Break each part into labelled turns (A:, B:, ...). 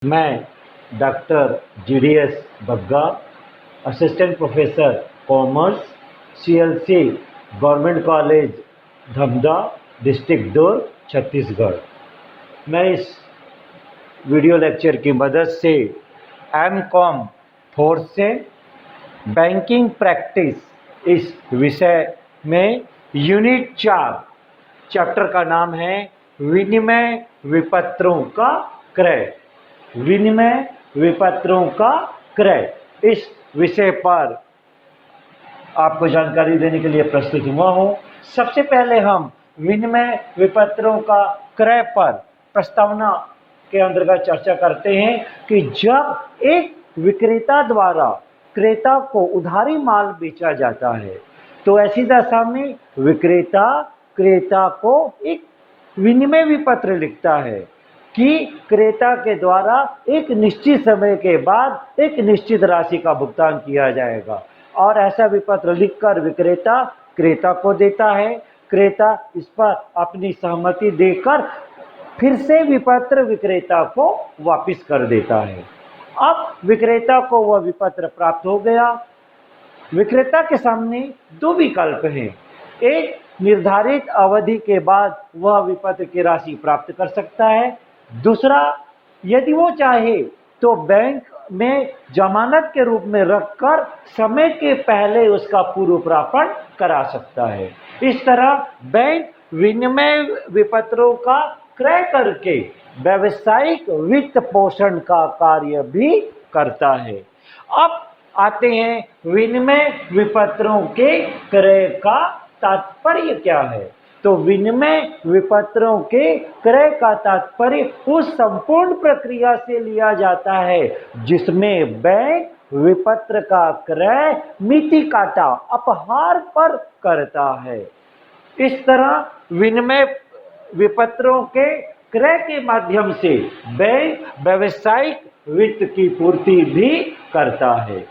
A: मैं doctor GDS Bagga, assistant professor commerce, CLC government college Dhamda, district Durg, Chhattisgarh. मैं इस वीडियो लेक्चर की मदद से MCOM 4 से बैंकिंग प्रैक्टिस इस विषय में यूनिट 4 चैप्टर का नाम है विनिमय विपत्रों का क्रय। विनिमय विपत्रों का क्रय, इस विषय पर आपको जानकारी देने के लिए प्रस्तुत हुआ हूँ। सबसे पहले हम विनिमय विपत्रों का क्रय पर प्रस्तावना के अंतर्गत चर्चा करते हैं कि जब एक विक्रेता द्वारा क्रेता को उधारी माल बेचा जाता है तो ऐसी दशा में विक्रेता क्रेता को एक विनिमय विपत्र लिखता है कि क्रेता के द्वारा एक निश्चित समय के बाद एक निश्चित राशि का भुगतान किया जाएगा, और ऐसा विपत्र लिखकर विक्रेता क्रेता को देता है। क्रेता इस पर अपनी सहमति देकर फिर से विपत्र विक्रेता को वापस कर देता है। अब विक्रेता को वह विपत्र प्राप्त हो गया। विक्रेता के सामने दो विकल्प हैं। एक, निर्धारित अवधि के बाद वह विपत्र की राशि प्राप्त कर सकता है। दूसरा, यदि वो चाहे तो बैंक में जमानत के रूप में रखकर समय के पहले उसका पूर्व प्रापण करा सकता है। इस तरह बैंक विनिमय विपत्रों का क्रय करके व्यावसायिक वित्त पोषण का कार्य भी करता है। अब आते हैं विनिमय विपत्रों के क्रय का तात्पर्य क्या है। तो विनिमय विपत्रों के क्रय का तात्पर्य उस संपूर्ण प्रक्रिया से लिया जाता है जिसमें बैंक विपत्र का क्रय मिति काटा अपहार पर करता है। इस तरह विनिमय विपत्रों के क्रय के माध्यम से बैंक व्यावसायिक वित्त की पूर्ति भी करता है।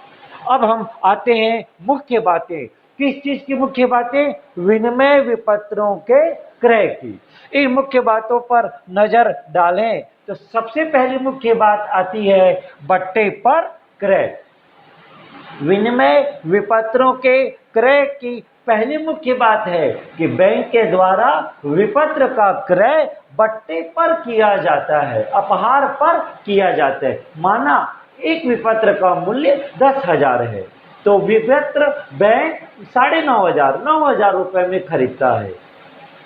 A: अब हम आते हैं मुख्य बातें। किस चीज की मुख्य बातें? विनिमय विपत्रों के क्रय की। इन मुख्य बातों पर नजर डालें तो सबसे पहली मुख्य बात आती है बट्टे पर क्रय। विनिमय विपत्रों के क्रय की पहली मुख्य बात है कि बैंक के द्वारा विपत्र का क्रय बट्टे पर किया जाता है, अपहार पर किया जाता है। माना एक विपत्र का मूल्य 10,000 है तो विपत्र बैंक 9,500 रुपए में खरीदता है।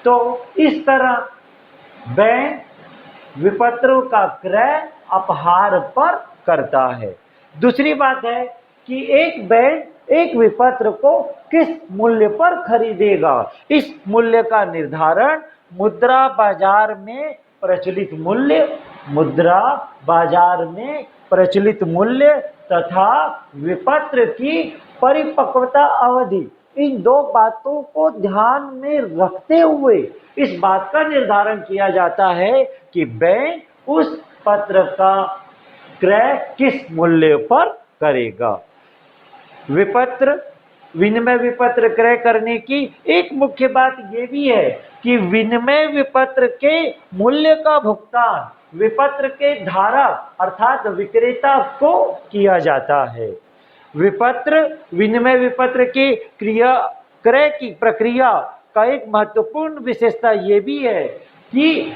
A: तो इस तरह बैंक विपत्रों का क्रय अपहार पर करता है। दूसरी बात है कि एक बैंक एक विपत्र को किस मूल्य पर खरीदेगा। इस मूल्य का निर्धारण मुद्रा बाजार में प्रचलित मूल्य, मुद्रा बाजार में प्रचलित मूल्य तथा विपत्र की परिपक्वता अवधि, इन दो बातों को ध्यान में रखते हुए इस बात का निर्धारण किया जाता है कि बैंक उस पत्र का क्रय किस मूल्य पर करेगा। विपत्र विनिमय विपत्र क्रय करने की एक मुख्य बात यह भी है कि विनिमय विपत्र के मूल्य का भुगतान विपत्र के धारक अर्थात विक्रेता को किया जाता है। विपत्र विनिमय विपत्र की क्रय की प्रक्रिया का एक महत्वपूर्ण विशेषता यह भी है कि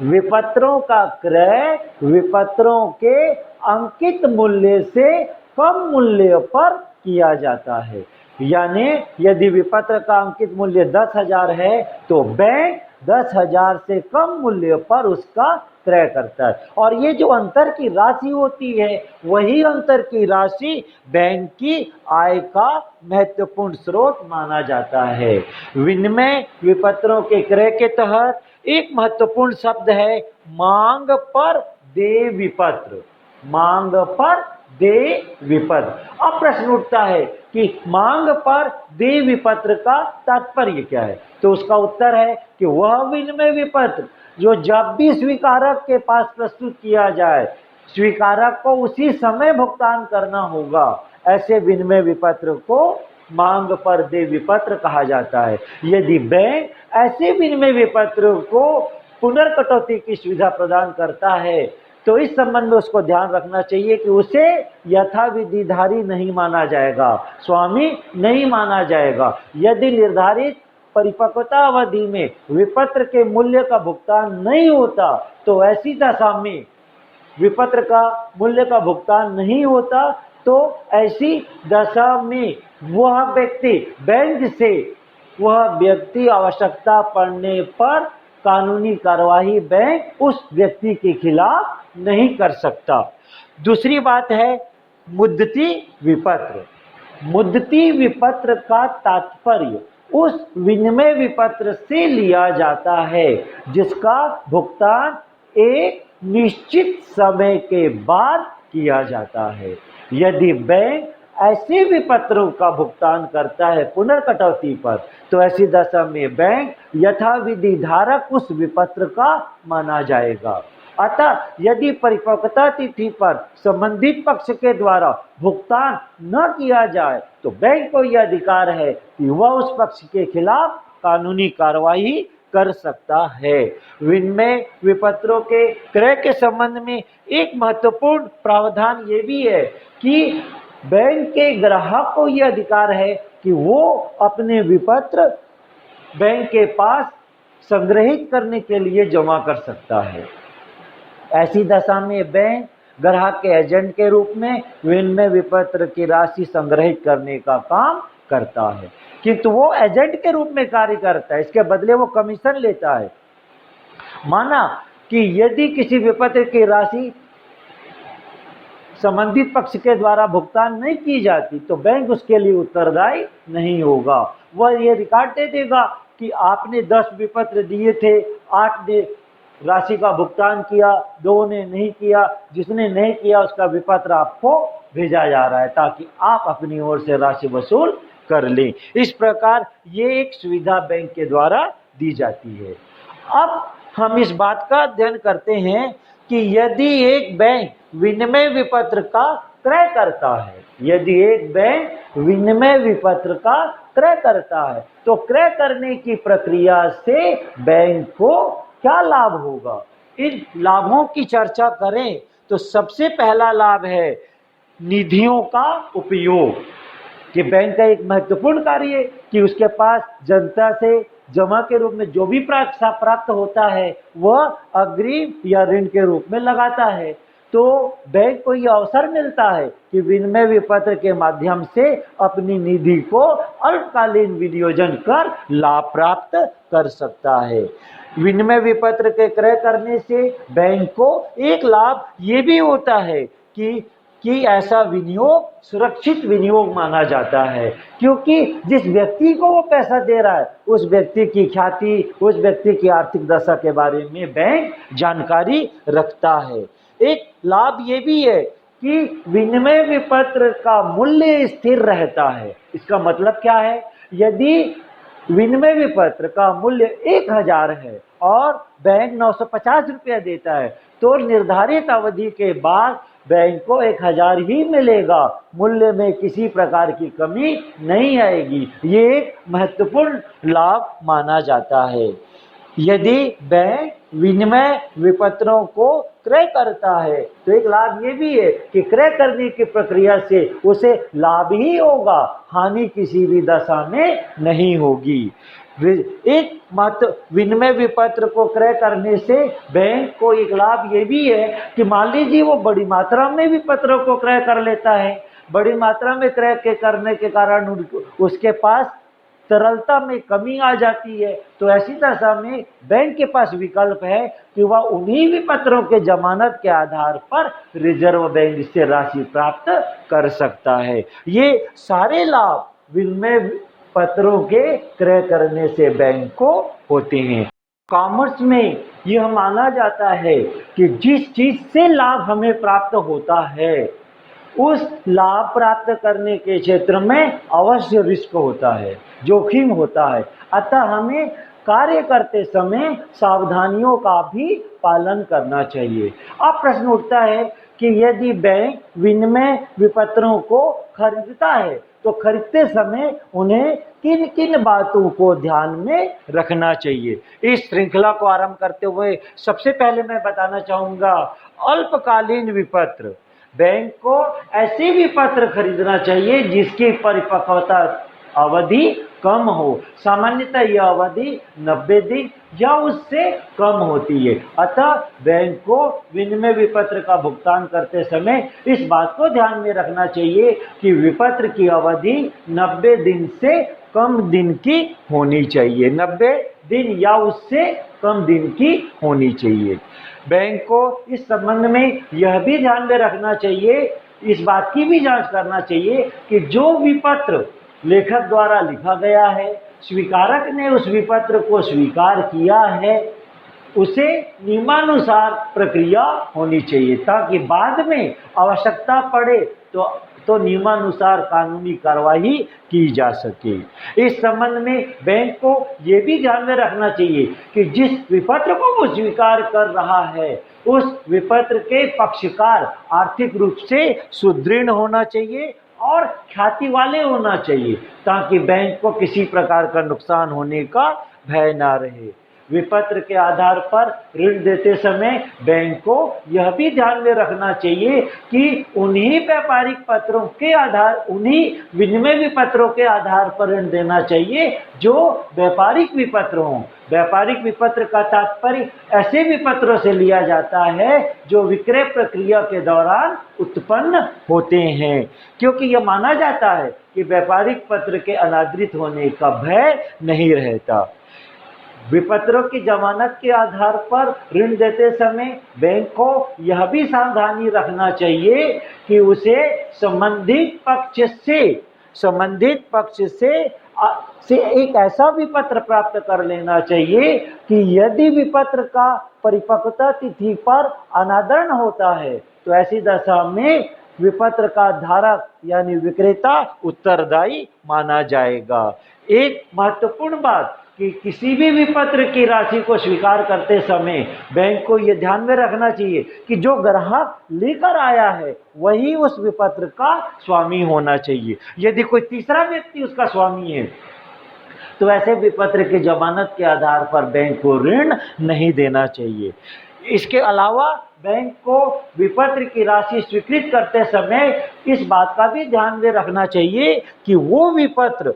A: विपत्रों का क्रय विपत्रों के अंकित मूल्य से कम मूल्य पर किया जाता है। यानी यदि विपत्र का अंकित मूल्य 10,000 है तो बैंक 10,000 से कम मूल्य पर उसका क्रय करता है, और ये जो अंतर की राशि होती है वही अंतर की राशि बैंक की आय का महत्वपूर्ण स्रोत माना जाता है। विनिमय विपत्रों के क्रय के तहत एक महत्वपूर्ण शब्द है मांग पर देय विपत्र। मांग पर देय विपत्र। अब प्रश्न उठता है कि मांग पर देय विपत्र का तात्पर्य क्या है। तो उसका उत्तर है कि वह विनिमय विपत्र जो जब भी स्वीकारक के पास प्रस्तुत किया जाए स्वीकारक को उसी समय भुगतान करना होगा, ऐसे विनिमय विपत्र को मांग पर देय विपत्र कहा जाता है। यदि बैंक ऐसे विनिमय विपत्र को पुनर्कटौती की सुविधा प्रदान करता है तो इस संबंध में उसको ध्यान रखना चाहिए कि उसे यथाविधिधारी नहीं माना जाएगा, स्वामी नहीं माना जाएगा। यदि निर्धारित परिपक्वता अवधि में विपत्र के मूल्य का भुगतान नहीं होता तो ऐसी दशा में विपत्र का मूल्य का भुगतान नहीं होता तो ऐसी दशा में वह व्यक्ति आवश्यकता पड़ने पर कानूनी कार्यवाही बैंक उस व्यक्ति के खिलाफ नहीं कर सकता। दूसरी बात है मुद्दती विपत्र। मुद्दती विपत्र का तात्पर्य उस विनिमय विपत्र से लिया जाता है जिसका भुगतान एक निश्चित समय के बाद किया जाता है। यदि बैंक ऐसे विपत्रों का भुगतान करता है पुनर्कटौती पर तो ऐसी दशा में बैंक यथाविधि धारक उस विपत्र का माना जाएगा। अतः यदि परिपक्वता तिथि पर संबंधित पक्ष के द्वारा भुगतान न किया जाए तो बैंक को यह अधिकार है कि वह उस पक्ष के खिलाफ कानूनी कार्यवाही कर सकता है। विनिमय विपत्रों के क्रय के संबंध में एक महत्वपूर्ण प्रावधान ये भी है कि बैंक के ग्राहक को यह अधिकार है कि वो अपने विपत्र बैंक के पास संग्रहित करने के लिए जमा कर सकता है। ऐसी दशा में बैंक ग्राहक के एजेंट के रूप में विनिमय विपत्र की राशि संग्रहित करने का काम करता है, किंतु वो एजेंट के रूप में कार्य करता है, इसके बदले वो कमीशन लेता है। माना कि यदि किसी विपत्र की राशि संबंधित पक्ष के द्वारा भुगतान नहीं की जाती तो बैंक उसके लिए उत्तरदायी नहीं होगा। वह ये रिकॉर्ड दे देगा कि आपने 10 विपत्र दिए थे, 8 ने राशि का भुगतान किया, 2 ने नहीं किया, जिसने नहीं किया उसका विपत्र आपको भेजा जा रहा है ताकि आप अपनी ओर से राशि वसूल कर लें। इस प्रकार ये एक सुविधा बैंक के द्वारा दी जाती है। अब हम इस बात का अध्ययन करते हैं कि यदि एक बैंक विनिमय विपत्र का क्रय करता है, यदि एक बैंक विनिमय विपत्र का क्रय करता है तो क्रय करने की प्रक्रिया से बैंक को क्या लाभ होगा। इन लाभों की चर्चा करें तो सबसे पहला लाभ है निधियों का उपयोग। कि बैंक का एक महत्वपूर्ण कार्य है कि उसके पास जनता से जमा के रूप में जो भी प्राप्त होता है वह अग्रिम या ऋण के रूप में लगाता है। तो बैंक को यह अवसर मिलता है कि विनिमय विपत्र के माध्यम से अपनी निधि को अल्पकालीन विनियोजन कर लाभ प्राप्त कर सकता है। विनिमय विपत्र के क्रय करने से बैंक को एक लाभ ये भी होता है कि ऐसा विनियोग सुरक्षित विनियोग माना जाता है, क्योंकि जिस व्यक्ति को वो पैसा दे रहा है उस व्यक्ति की ख्याति, उस व्यक्ति की आर्थिक दशा के बारे में बैंक जानकारी रखता है। एक लाभ ये भी है कि विनिमय विपत्र का मूल्य स्थिर रहता है। इसका मतलब क्या है, यदि विनिमय विपत्र का मूल्य 1000 है और बैंक 950 रुपया देता है तो निर्धारित अवधि के बाद बैंक को 1000 ही मिलेगा, मूल्य में किसी प्रकार की कमी नहीं आएगी। ये एक महत्वपूर्ण लाभ माना जाता है। यदि बैंक विनिमय विपत्रों को क्रय करता है तो एक लाभ ये भी है कि क्रय करने की प्रक्रिया से उसे लाभ ही होगा, हानि किसी भी दशा में नहीं होगी। एक मात्र विनिमय विपत्र को क्रय करने से बैंक को एक लाभ ये भी है कि मान लीजिए वो बड़ी मात्रा में विपत्रों को क्रय कर लेता है, बड़ी मात्रा में क्रय के करने के कारण उसके पास तरलता में कमी आ जाती है, तो ऐसी दशा में बैंक के पास विकल्प है कि वह उन्हीं विपत्रों के जमानत के आधार पर रिजर्व बैंक से राशि प्राप्त कर सकता है। ये सारे लाभ विनिमय पत्रों के क्रय करने से बैंक को होते हैं। कॉमर्स में यह माना जाता है कि जिस चीज से लाभ हमें प्राप्त होता है उस लाभ प्राप्त करने के क्षेत्र में अवश्य रिस्क होता है, जोखिम होता है। अतः हमें कार्य करते समय सावधानियों का भी पालन करना चाहिए। अब प्रश्न उठता है कि यदि बैंक विनिमय विपत्रों को खरीदता है तो खरीदते समय उन्हें किन किन बातों को ध्यान में रखना चाहिए। इस श्रृंखला को आरंभ करते हुए सबसे पहले मैं बताना चाहूँगा अल्पकालीन विपत्र, बैंक को ऐसे विपत्र खरीदना चाहिए जिसकी परिपक्वता अवधि कम हो। सामान्यतः यह अवधि 90 दिन या उससे कम होती है। अतः बैंक को विनिमय विपत्र का भुगतान करते समय इस बात को ध्यान में रखना चाहिए कि विपत्र की अवधि 90 दिन से कम दिन की होनी चाहिए, 90 दिन या उससे कम दिन की होनी चाहिए। बैंक को इस संबंध में यह भी ध्यान में रखना चाहिए, इस बात की भी जांच करना चाहिए कि जो विपत्र लेखक द्वारा लिखा गया है, स्वीकारक ने उस विपत्र को स्वीकार किया है, उसे नियमानुसार प्रक्रिया होनी चाहिए ताकि बाद में आवश्यकता पड़े तो नियमानुसार कानूनी कार्रवाई की जा सके। इस संबंध में बैंक को ये भी ध्यान में रखना चाहिए कि जिस विपत्र को वो स्वीकार कर रहा है उस विपत्र के पक्षकार आर्थिक रूप से सुदृढ़ होना चाहिए और ख्याति वाले होना चाहिए ताकि बैंक को किसी प्रकार का नुकसान होने का भय ना रहे। विपत्र के आधार पर ऋण देते समय बैंक को यह भी ध्यान में रखना चाहिए कि उन्हीं व्यापारिक पत्रों के आधार, उन्हीं विनिमय विपत्रों के आधार पर ऋण देना चाहिए जो व्यापारिक विपत्र हों। व्यापारिक विपत्र का तात्पर्य ऐसे विपत्रों से लिया जाता है जो विक्रय प्रक्रिया के दौरान उत्पन्न होते हैं, क्योंकि यह माना जाता है कि व्यापारिक पत्र के अनादृत होने का भय नहीं रहता। विपत्रों की जमानत के आधार पर ऋण देते समय बैंक को यह भी सावधानी रखना चाहिए कि उसे संबंधित पक्ष से एक ऐसा विपत्र प्राप्त कर लेना चाहिए कि यदि विपत्र का परिपक्वता तिथि पर अनादरण होता है तो ऐसी दशा में विपत्र का धारक यानी विक्रेता उत्तरदायी माना जाएगा। एक महत्वपूर्ण बात कि किसी भी विपत्र की राशि को स्वीकार करते समय बैंक को यह ध्यान में रखना चाहिए कि जो ग्राहक लेकर आया है वही उस विपत्र का स्वामी होना चाहिए। यदि कोई तीसरा व्यक्ति उसका स्वामी है तो ऐसे विपत्र की जमानत के आधार पर बैंक को ऋण नहीं देना चाहिए। इसके अलावा बैंक को विपत्र की राशि स्वीकृत करते समय इस बात का भी ध्यान में रखना चाहिए कि वो विपत्र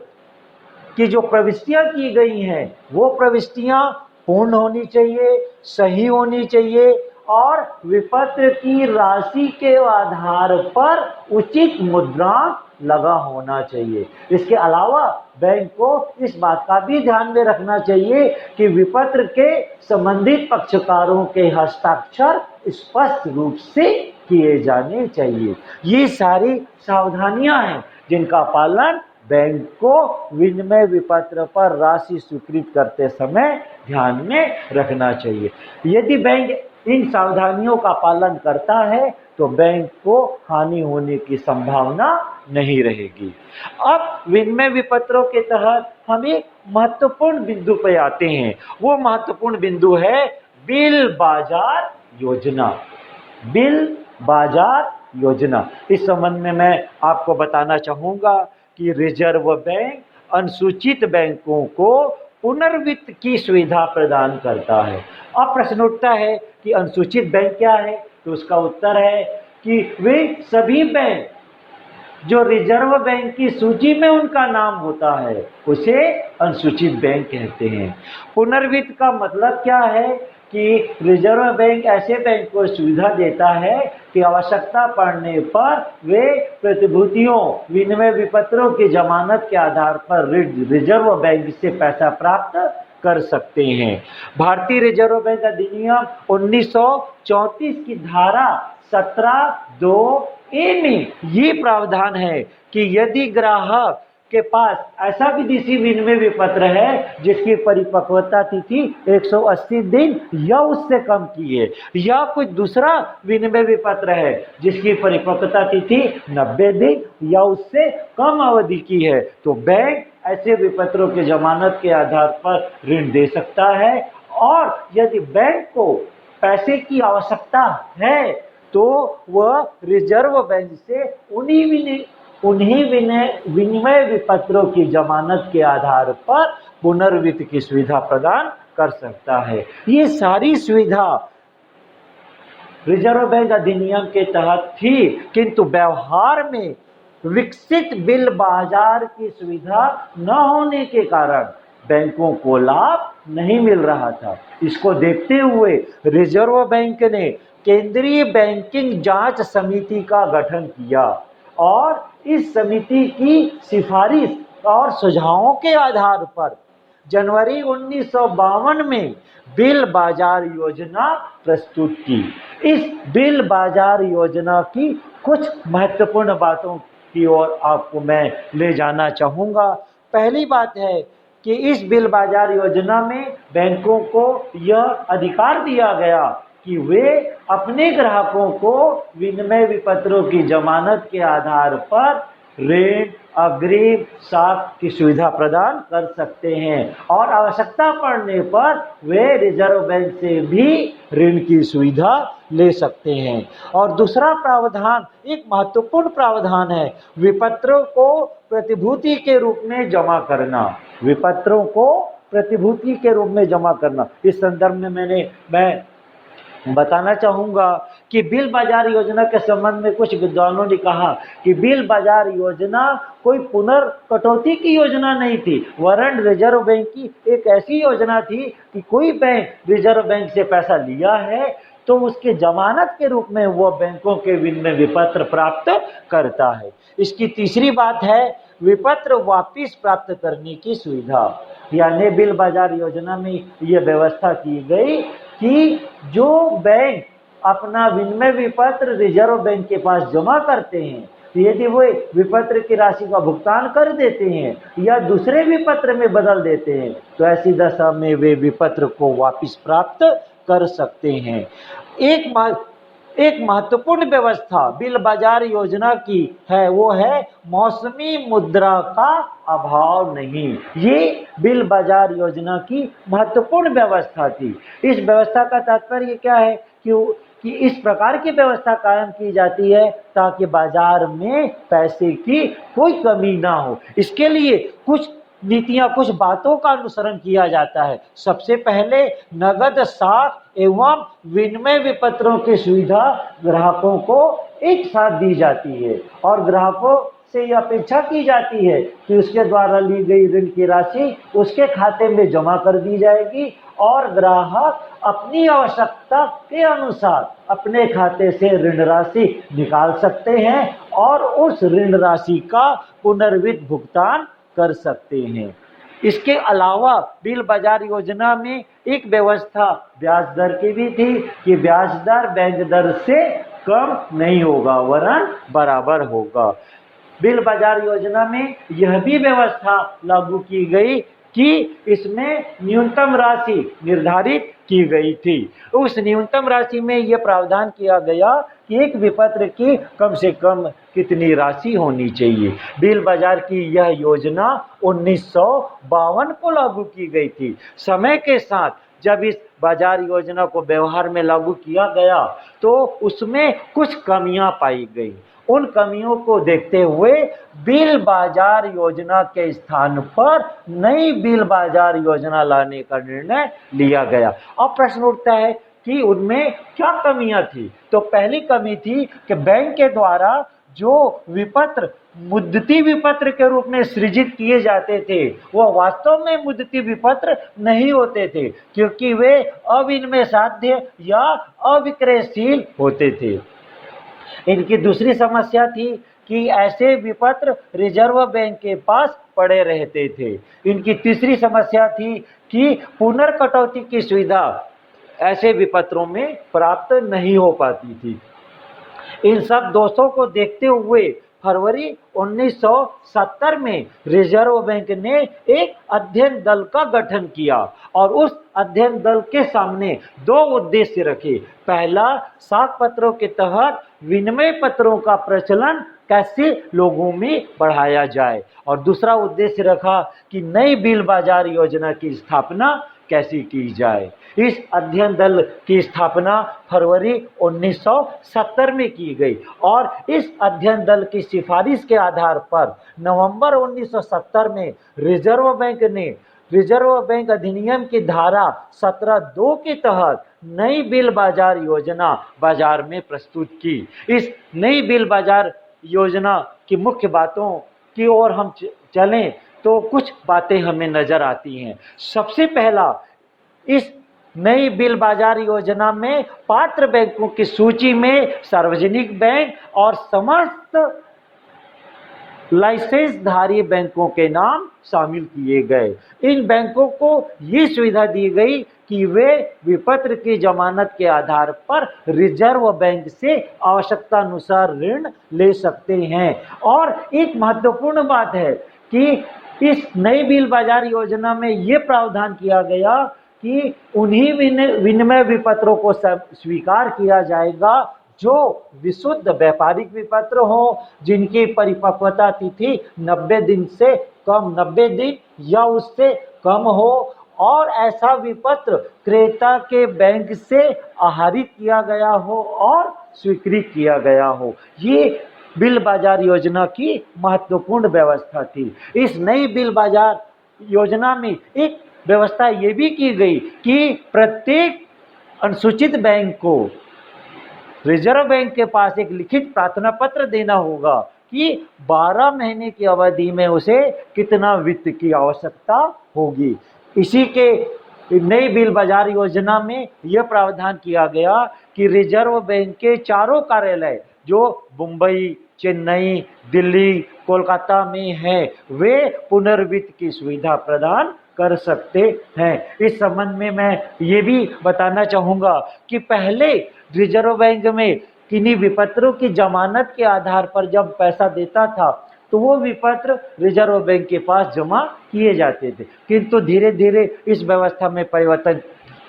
A: कि जो प्रविष्टियां की गई हैं वो प्रविष्टियां पूर्ण होनी चाहिए, सही होनी चाहिए और विपत्र की राशि के आधार पर उचित मुद्रांक लगा होना चाहिए। इसके अलावा बैंक को इस बात का भी ध्यान में रखना चाहिए कि विपत्र के संबंधित पक्षकारों के हस्ताक्षर स्पष्ट रूप से किए जाने चाहिए। ये सारी सावधानियां हैं जिनका पालन बैंक को विनिमय विपत्र पर राशि स्वीकृत करते समय ध्यान में रखना चाहिए। यदि बैंक इन सावधानियों का पालन करता है तो बैंक को हानि होने की संभावना नहीं रहेगी। अब विनिमय विपत्रों के तहत हम एक महत्वपूर्ण बिंदु पर आते हैं। वो महत्वपूर्ण बिंदु है बिल बाजार योजना। बिल बाजार योजना, इस संबंध में मैं आपको बताना चाहूँगा कि रिजर्व बैंक अनुसूचित बैंकों को पुनर्वित्त की सुविधा प्रदान करता है। अब प्रश्न उठता है कि अनुसूचित बैंक क्या है, तो उसका उत्तर है कि वे सभी बैंक जो रिजर्व बैंक की सूची में उनका नाम होता है उसे अनुसूचित बैंक कहते हैं। पुनर्वित्त का मतलब क्या है कि रिजर्व बैंक ऐसे बैंक को सुविधा देता है कि आवश्यकता पड़ने पर वे प्रतिभूतियों विनिमय विपत्रों की जमानत के आधार पर रिजर्व बैंक से पैसा प्राप्त कर सकते हैं। भारतीय रिजर्व बैंक अधिनियम 1934 की धारा 17(2)(a) में ये प्रावधान है कि यदि ग्राहक के पास ऐसा विदेशी विनिमय विपत्र है जिसकी परिपक्वता तिथि 180 दिन या उससे कम की है, या कोई दूसरा विनिमय विपत्र है जिसकी परिपक्वता तिथि 90 दिन या उससे कम अवधि की है, तो बैंक ऐसे विपत्रों की जमानत के आधार पर ऋण दे सकता है। और यदि बैंक को पैसे की आवश्यकता है तो वह रिजर्व बैंक से उन्हीं विनिमय विपत्रों की जमानत के आधार पर पुनर्वित्त की सुविधा प्रदान कर सकता है। ये सारी सुविधा रिजर्व बैंक अधिनियम के तहत थी, किंतु व्यवहार में विकसित बिल बाजार की सुविधा न होने के कारण बैंकों को लाभ नहीं मिल रहा था। इसको देखते हुए रिजर्व बैंक ने केंद्रीय बैंकिंग जांच समिति का गठन किया और इस समिति की सिफारिश और सुझावों के आधार पर जनवरी 1952 में बिल बाजार योजना प्रस्तुत की। इस बिल बाजार योजना की कुछ महत्वपूर्ण बातों की ओर आपको मैं ले जाना चाहूँगा। पहली बात है कि इस बिल बाजार योजना में बैंकों को यह अधिकार दिया गया कि वे अपने ग्राहकों को विनिमय विपत्रों की जमानत के आधार पर ऋण, अग्रिम, साख की सुविधा प्रदान कर सकते हैं और आवश्यकता पड़ने पर वे रिजर्व बैंक से भी ऋण की सुविधा ले सकते हैं। और दूसरा प्रावधान एक महत्वपूर्ण प्रावधान है, विपत्रों को प्रतिभूति के रूप में जमा करना। विपत्रों को प्रतिभूति के रूप में जमा करना। इस संदर्भ में मैं बताना चाहूँगा कि बिल बाजार योजना के संबंध में कुछ विद्वानों ने कहा कि बिल बाजार योजना कोई पुनर्कटौती की योजना नहीं थी, वरन रिजर्व बैंक की एक ऐसी योजना थी कि कोई बैंक रिजर्व बैंक से पैसा लिया है तो उसके जमानत के रूप में वह बैंकों के विनिमय विपत्र प्राप्त करता है। इसकी तीसरी बात है विपत्र वापिस प्राप्त करने की सुविधा, यानी बिल बाजार योजना में यह व्यवस्था की गई कि जो बैंक अपना विनिमय विपत्र रिजर्व बैंक के पास जमा करते हैं, यदि वो विपत्र की राशि का भुगतान कर देते हैं या दूसरे विपत्र में बदल देते हैं तो ऐसी दशा में वे विपत्र को वापस प्राप्त कर सकते हैं। एक महत्वपूर्ण व्यवस्था बिल बाजार योजना की है वो है मौसमी मुद्रा का अभाव नहीं। ये बिल बाजार योजना की महत्वपूर्ण व्यवस्था थी। इस व्यवस्था का तात्पर्य क्या है कि इस प्रकार की व्यवस्था कायम की जाती है ताकि बाजार में पैसे की कोई कमी ना हो। इसके लिए कुछ नीतियां, कुछ बातों का अनुसरण किया जाता है। सबसे पहले नगद साख एवं विनिमय विपत्रों की सुविधा ग्राहकों को एक साथ दी जाती है और ग्राहकों से यह अपेक्षा की जाती है कि उसके द्वारा ली गई ऋण की राशि उसके खाते में जमा कर दी जाएगी और ग्राहक अपनी आवश्यकता के अनुसार अपने खाते से ऋण राशि निकाल सकते हैं और उस ऋण राशि का पुनर्वित भुगतान कर सकते हैं। इसके अलावा बिल बाजार योजना में एक व्यवस्था ब्याज दर की भी थी कि ब्याज दर बैंक दर से कम नहीं होगा वरन बराबर होगा। बिल बाजार योजना में यह भी व्यवस्था लागू की गई कि इसमें न्यूनतम राशि निर्धारित की गई थी। उस न्यूनतम राशि में यह प्रावधान किया गया कि एक विपत्र की कम से कम कितनी राशि होनी चाहिए। बिल बाजार की यह योजना 1952 को लागू की गई थी। समय के साथ जब इस बाजार योजना को व्यवहार में लागू किया गया तो उसमें कुछ कमियां पाई गई। उन कमियों को देखते हुए बिल बाजार योजना के स्थान पर नई बिल बाजार योजना लाने का निर्णय लिया गया। अब प्रश्न उठता है कि उनमें क्या कमियां थी। तो पहली कमी थी कि बैंक के द्वारा जो विपत्र मुद्दती विपत्र के रूप में सृजित किए जाते थे वह वास्तव में मुद्दती विपत्र नहीं होते थे क्योंकि वे अविनिमय साध्य या अविक्रयशील होते थे। इनकी दूसरी समस्या थी कि ऐसे विपत्र रिजर्व बैंक के पास पड़े रहते थे। इनकी तीसरी समस्या थी कि पुनर्कटौती की सुविधा ऐसे विपत्रों में प्राप्त नहीं हो पाती थी। इन सब दोषों को देखते हुए फरवरी 1970 में रिजर्व बैंक ने एक अध्ययन दल का गठन किया और उस अध्ययन दल के सामने दो उद्देश्य रखे। पहला, साख पत्रों के तहत विनिमय पत्रों का प्रचलन कैसे लोगों में बढ़ाया जाए और दूसरा उद्देश्य रखा कि नई बिल बाजार योजना की स्थापना कैसे की जाए। इस अध्ययन दल की स्थापना फरवरी 1970 में की गई और इस अध्ययन दल की सिफारिश के आधार पर नवंबर 1970 में रिजर्व बैंक ने रिजर्व बैंक अधिनियम की धारा 17(2) के तहत नई बिल बाजार योजना बाजार में प्रस्तुत की। इस नई बिल बाजार योजना की मुख्य बातों की ओर हम चलें तो कुछ बातें हमें नजर आती हैं। सबसे पहला, इस नई बिल बाजार योजना में पात्र बैंकों की सूची में सार्वजनिक बैंक और समस्त लाइसेंसधारी बैंकों के नाम शामिल किए गए। इन बैंकों को ये सुविधा दी गई कि वे विपत्र की जमानत के आधार पर रिजर्व बैंक से आवश्यकता अनुसार ऋण ले सकते हैं। और एक महत्वपूर्ण बात है कि इस नई बिल बाजार योजना में ये प्रावधान किया गया कि उन्हीं विनिमय विपत्रों को स्वीकार किया जाएगा जो विशुद्ध व्यापारिक विपत्र हो, जिनकी परिपक्वता तिथि 90 दिन से कम 90 दिन या उससे कम हो, और ऐसा विपत्र क्रेता के बैंक से आहरित किया गया हो और स्वीकृत किया गया हो। ये बिल बाजार योजना की महत्वपूर्ण व्यवस्था थी। इस नई बिल बाजार योजना में एक व्यवस्था ये भी की गई कि प्रत्येक अनुसूचित बैंक को रिजर्व बैंक के पास एक लिखित प्रार्थना पत्र देना होगा कि 12 महीने की अवधि में उसे कितना वित्त की आवश्यकता होगी। इसी के नई बिल बाजार योजना में यह प्रावधान किया गया कि रिजर्व बैंक के चारों कार्यालय जो मुंबई, चेन्नई, दिल्ली, कोलकाता में है, वे पुनर्वित्त की सुविधा प्रदान कर सकते हैं। इस संबंध में मैं ये भी बताना चाहूँगा कि पहले रिजर्व बैंक में किन्हीं विपत्रों की जमानत के आधार पर जब पैसा देता था तो वो विपत्र रिजर्व बैंक के पास जमा किए जाते थे, किंतु धीरे धीरे इस व्यवस्था में परिवर्तन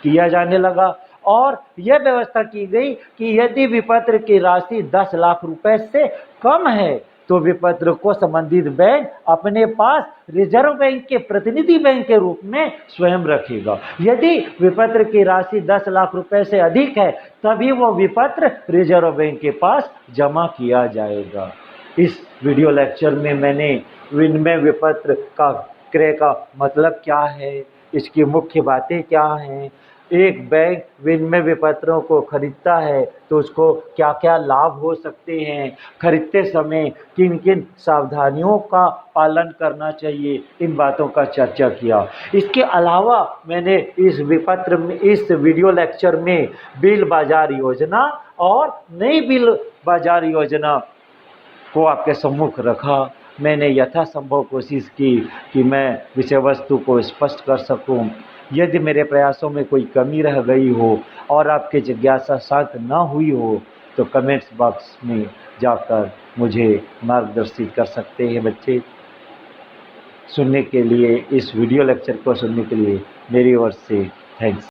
A: किया जाने लगा और यह व्यवस्था की गई कि यदि विपत्र की राशि 10 लाख रुपए से कम है तो विपत्र को संबंधित बैंक अपने पास रिजर्व बैंक के प्रतिनिधि बैंक के रूप में स्वयं रखेगा। यदि विपत्र की राशि 10 लाख रुपए से अधिक है तभी वो विपत्र रिजर्व बैंक के पास जमा किया जाएगा। इस वीडियो लेक्चर में मैंने विनिमय विपत्र का क्रय का मतलब क्या है, इसकी मुख्य बातें क्या हैं, एक बैंक विनिमय विपत्रों को खरीदता है तो उसको क्या क्या लाभ हो सकते हैं, खरीदते समय किन किन सावधानियों का पालन करना चाहिए, इन बातों का चर्चा किया। इसके अलावा मैंने इस वीडियो लेक्चर में बिल बाजार योजना और नई बिल बाजार योजना को आपके सम्मुख रखा। मैंने यथासंभव कोशिश की कि मैं विषय वस्तु को स्पष्ट कर सकूं। यदि मेरे प्रयासों में कोई कमी रह गई हो और आपकी जिज्ञासा शांत न हुई हो तो कमेंट्स बॉक्स में जाकर मुझे मार्गदर्शित कर सकते हैं बच्चे। सुनने के लिए, इस वीडियो लेक्चर को सुनने के लिए मेरी ओर से थैंक्स।